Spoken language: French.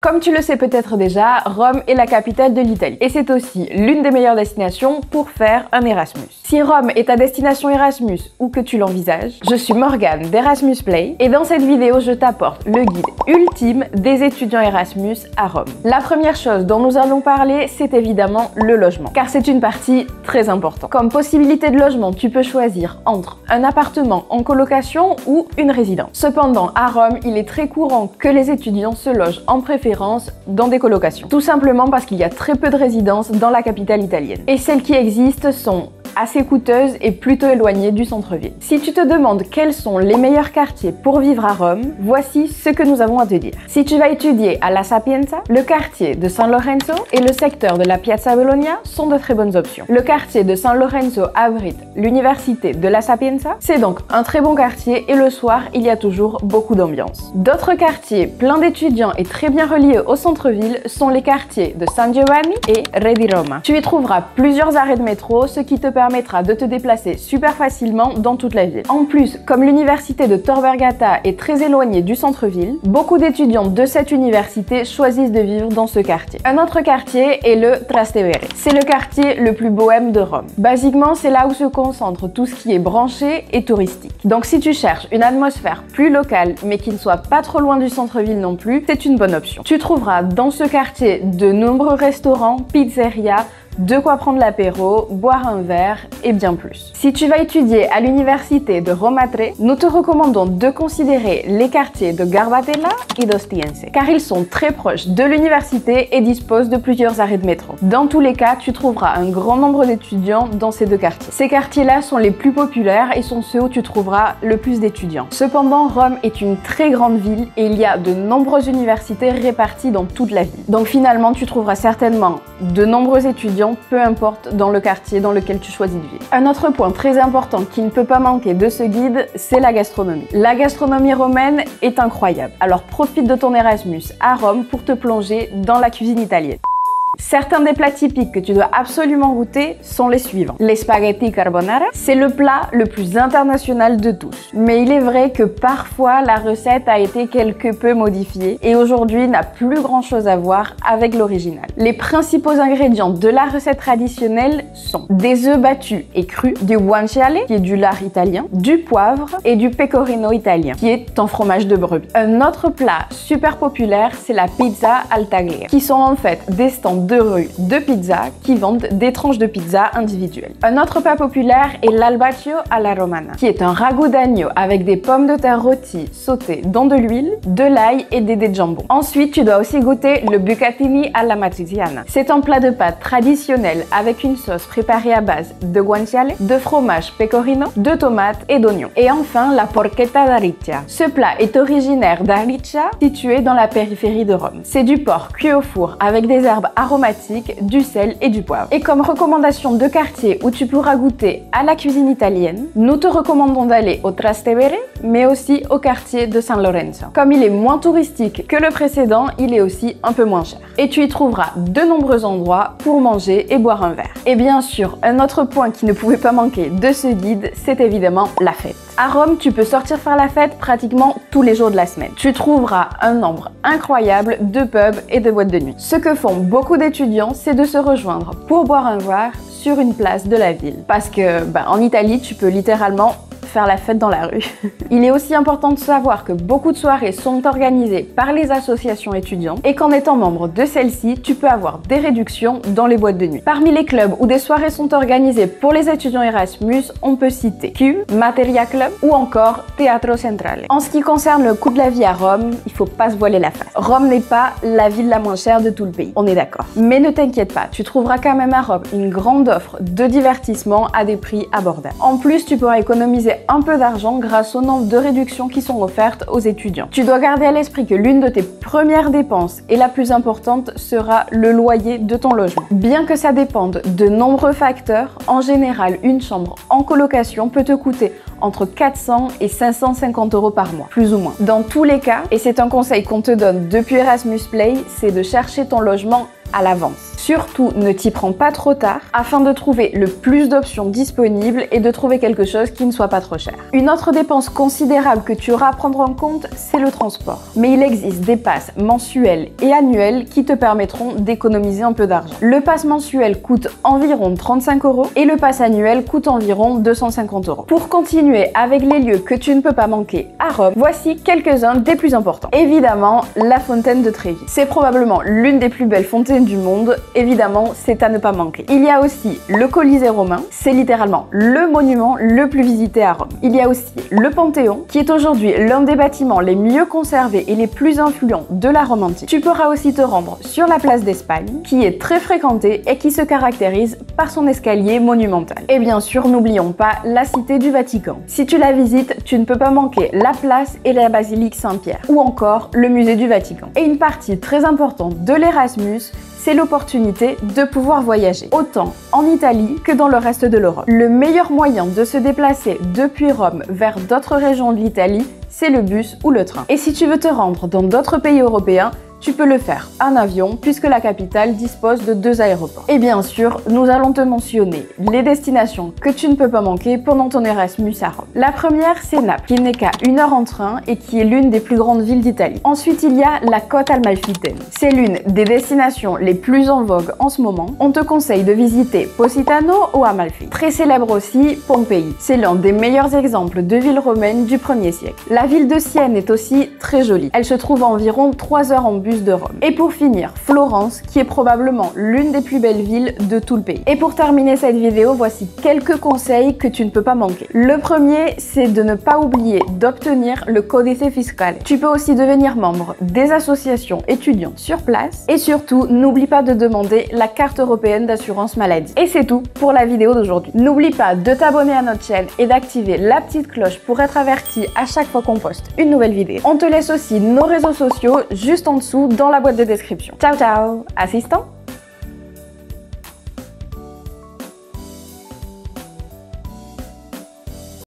Comme tu le sais peut-être déjà, Rome est la capitale de l'Italie et c'est aussi l'une des meilleures destinations pour faire un Erasmus. Si Rome est ta destination Erasmus ou que tu l'envisages, je suis Morgane d'Erasmus Play et dans cette vidéo, je t'apporte le guide ultime des étudiants Erasmus à Rome. La première chose dont nous allons parler, c'est évidemment le logement, car c'est une partie très importante. Comme possibilité de logement, tu peux choisir entre un appartement en colocation ou une résidence. Cependant, à Rome, il est très courant que les étudiants se logent en préférence dans des colocations. Tout simplement parce qu'il y a très peu de résidences dans la capitale italienne. Et celles qui existent sont assez coûteuses et plutôt éloignées du centre-ville. Si tu te demandes quels sont les meilleurs quartiers pour vivre à Rome, voici ce que nous avons à te dire. Si tu vas étudier à La Sapienza, le quartier de San Lorenzo et le secteur de la Piazza Bologna sont de très bonnes options. Le quartier de San Lorenzo abrite l'université de La Sapienza, c'est donc un très bon quartier et le soir, il y a toujours beaucoup d'ambiance. D'autres quartiers pleins d'étudiants et très bien reliés au centre-ville sont les quartiers de San Giovanni et Re di Roma. Tu y trouveras plusieurs arrêts de métro, ce qui te permettra de te déplacer super facilement dans toute la ville. En plus, comme l'université de Tor Vergata est très éloignée du centre-ville, beaucoup d'étudiants de cette université choisissent de vivre dans ce quartier. Un autre quartier est le Trastevere. C'est le quartier le plus bohème de Rome. Basiquement, c'est là où se concentre tout ce qui est branché et touristique. Donc si tu cherches une atmosphère plus locale, mais qui ne soit pas trop loin du centre-ville non plus, c'est une bonne option. Tu trouveras dans ce quartier de nombreux restaurants, pizzerias, de quoi prendre l'apéro, boire un verre et bien plus. Si tu vas étudier à l'université de Roma III, nous te recommandons de considérer les quartiers de Garbatella et d'Ostiense, car ils sont très proches de l'université et disposent de plusieurs arrêts de métro. Dans tous les cas, tu trouveras un grand nombre d'étudiants dans ces deux quartiers. Ces quartiers-là sont les plus populaires et sont ceux où tu trouveras le plus d'étudiants. Cependant, Rome est une très grande ville et il y a de nombreuses universités réparties dans toute la ville. Donc finalement, tu trouveras certainement de nombreux étudiants, peu importe dans le quartier dans lequel tu choisis de vivre. Un autre point très important qui ne peut pas manquer de ce guide, c'est la gastronomie. La gastronomie romaine est incroyable, alors profite de ton Erasmus à Rome pour te plonger dans la cuisine italienne. Certains des plats typiques que tu dois absolument goûter sont les suivants. Les spaghetti carbonara, c'est le plat le plus international de tous. Mais il est vrai que parfois la recette a été quelque peu modifiée et aujourd'hui n'a plus grand chose à voir avec l'original. Les principaux ingrédients de la recette traditionnelle sont des œufs battus et crus, du guanciale, qui est du lard italien, du poivre et du pecorino italien, qui est un fromage de brebis. Un autre plat super populaire, c'est la pizza al tagliere, qui sont en fait des stands de rue de pizza qui vendent des tranches de pizza individuelles. Un autre plat populaire est l'albaccio alla romana, qui est un ragoût d'agneau avec des pommes de terre rôties sautées dans de l'huile, de l'ail et des dés de jambon. Ensuite, tu dois aussi goûter le bucatini alla matriciana. C'est un plat de pâtes traditionnel avec une sauce préparée à base de guanciale, de fromage pecorino, de tomates et d'oignons. Et enfin, la porchetta d'Ariccia. Ce plat est originaire d'Ariccia, situé dans la périphérie de Rome. C'est du porc cuit au four avec des herbes aromatiques, du sel et du poivre. Et comme recommandation de quartier où tu pourras goûter à la cuisine italienne, nous te recommandons d'aller au Trastevere, mais aussi au quartier de San Lorenzo. Comme il est moins touristique que le précédent, il est aussi un peu moins cher. Et tu y trouveras de nombreux endroits pour manger et boire un verre. Et bien sûr, un autre point qui ne pouvait pas manquer de ce guide, c'est évidemment la fête. À Rome, tu peux sortir faire la fête pratiquement tous les jours de la semaine. Tu trouveras un nombre incroyable de pubs et de boîtes de nuit. Ce que font beaucoup d'étudiants, c'est de se rejoindre pour boire un verre sur une place de la ville. Parce que, en Italie, tu peux littéralement faire la fête dans la rue. Il est aussi important de savoir que beaucoup de soirées sont organisées par les associations étudiantes et qu'en étant membre de celles-ci, tu peux avoir des réductions dans les boîtes de nuit. Parmi les clubs où des soirées sont organisées pour les étudiants Erasmus, on peut citer Q, Materia Club ou encore Teatro Centrale. En ce qui concerne le coût de la vie à Rome, il faut pas se voiler la face. Rome n'est pas la ville la moins chère de tout le pays, on est d'accord. Mais ne t'inquiète pas, tu trouveras quand même à Rome une grande offre de divertissement à des prix abordables. En plus, tu pourras économiser un peu d'argent grâce au nombre de réductions qui sont offertes aux étudiants. Tu dois garder à l'esprit que l'une de tes premières dépenses et la plus importante sera le loyer de ton logement. Bien que ça dépende de nombreux facteurs, en général, une chambre en colocation peut te coûter entre 400 et 550 € par mois, plus ou moins. Dans tous les cas, et c'est un conseil qu'on te donne depuis Erasmus Play, c'est de chercher ton logement à l'avance. Surtout, ne t'y prends pas trop tard afin de trouver le plus d'options disponibles et de trouver quelque chose qui ne soit pas trop cher. Une autre dépense considérable que tu auras à prendre en compte, c'est le transport. Mais il existe des passes mensuelles et annuelles qui te permettront d'économiser un peu d'argent. Le pass mensuel coûte environ 35 € et le pass annuel coûte environ 250 €. Pour continuer avec les lieux que tu ne peux pas manquer à Rome, voici quelques-uns des plus importants. Évidemment, la fontaine de Trevi. C'est probablement l'une des plus belles fontaines du monde. Évidemment, c'est à ne pas manquer. Il y a aussi le Colisée romain. C'est littéralement le monument le plus visité à Rome. Il y a aussi le Panthéon, qui est aujourd'hui l'un des bâtiments les mieux conservés et les plus influents de la Rome antique. Tu pourras aussi te rendre sur la place d'Espagne, qui est très fréquentée et qui se caractérise par son escalier monumental. Et bien sûr, n'oublions pas la cité du Vatican. Si tu la visites, tu ne peux pas manquer la place et la basilique Saint-Pierre, ou encore le musée du Vatican. Et une partie très importante de l'Erasmus, c'est l'opportunité de pouvoir voyager, autant en Italie que dans le reste de l'Europe. Le meilleur moyen de se déplacer depuis Rome vers d'autres régions de l'Italie, c'est le bus ou le train. Et si tu veux te rendre dans d'autres pays européens, tu peux le faire en avion puisque la capitale dispose de 2 aéroports. Et bien sûr, nous allons te mentionner les destinations que tu ne peux pas manquer pendant ton Erasmus à Rome. La première, c'est Naples, qui n'est qu'à 1 heure en train et qui est l'une des plus grandes villes d'Italie. Ensuite, il y a la côte amalfitaine. C'est l'une des destinations les plus en vogue en ce moment. On te conseille de visiter Positano ou Amalfi. Très célèbre aussi, Pompéi. C'est l'un des meilleurs exemples de ville romaine du 1er siècle. La ville de Sienne est aussi très jolie. Elle se trouve à environ 3 heures en bus de Rome. Et pour finir, Florence, qui est probablement l'une des plus belles villes de tout le pays. Et pour terminer cette vidéo, voici quelques conseils que tu ne peux pas manquer. Le premier, c'est de ne pas oublier d'obtenir le Codice Fiscale. Tu peux aussi devenir membre des associations étudiantes sur place. Et surtout, n'oublie pas de demander la carte européenne d'assurance maladie. Et c'est tout pour la vidéo d'aujourd'hui. N'oublie pas de t'abonner à notre chaîne et d'activer la petite cloche pour être averti à chaque fois qu'on poste une nouvelle vidéo. On te laisse aussi nos réseaux sociaux juste en dessous dans la boîte de description. Ciao ciao, assistant!